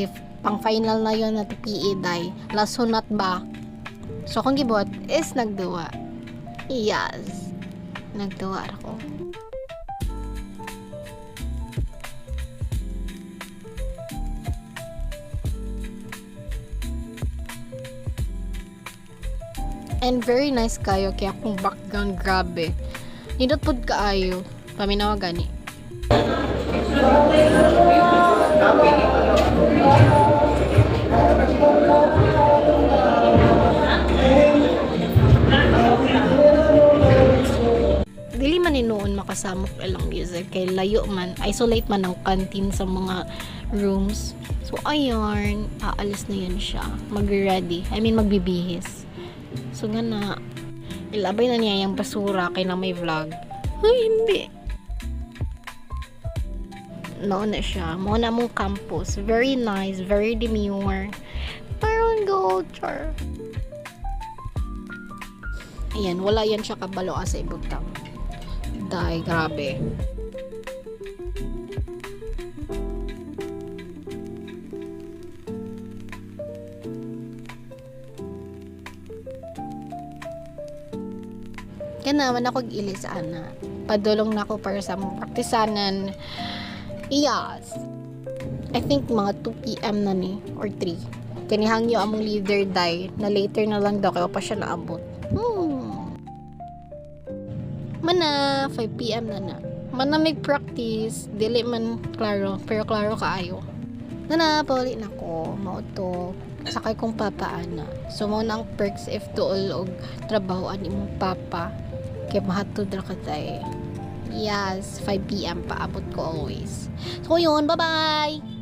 if pang final na yon na PE day last hunat ba, so akong gibot is nagduwa. Yes, nagduwa ako. And very nice kayo kaya akong background grabe nindot pud kaayo paminawa gani. Dili man noon makasamok ilang music kay layo man, isolate man ang canteen sa mga rooms. So ayun, aalis na yun siya, mag-ready, magbibihis. So nga na, ilabay na niya yung basura kay na may vlog. Ay, hindi. Noon na siya. Muna mong campus. Very nice. Very demure. Parang culture. Ayan, wala yan siya kabalo sa ibutang. Dahil, grabe. Kaya naman ako gilis ana. Padulong na ako para sa mong praktisanan. Yes. I think mga 2 p.m. na ni or 3. Kanihangyo among leader day na later na lang daw kaya pa siya naabot. Mana 5 p.m. na. Mana may practice, dili man klaro, pero klaro kaayo. Pauli na ko, mauto. Sakay kong papaana. So mo nang perks if tuol og trabahoan imong papa. Kaya mahatod ra ka tay. Yes, 5 p.m. paabot ko always. So yun, bye-bye!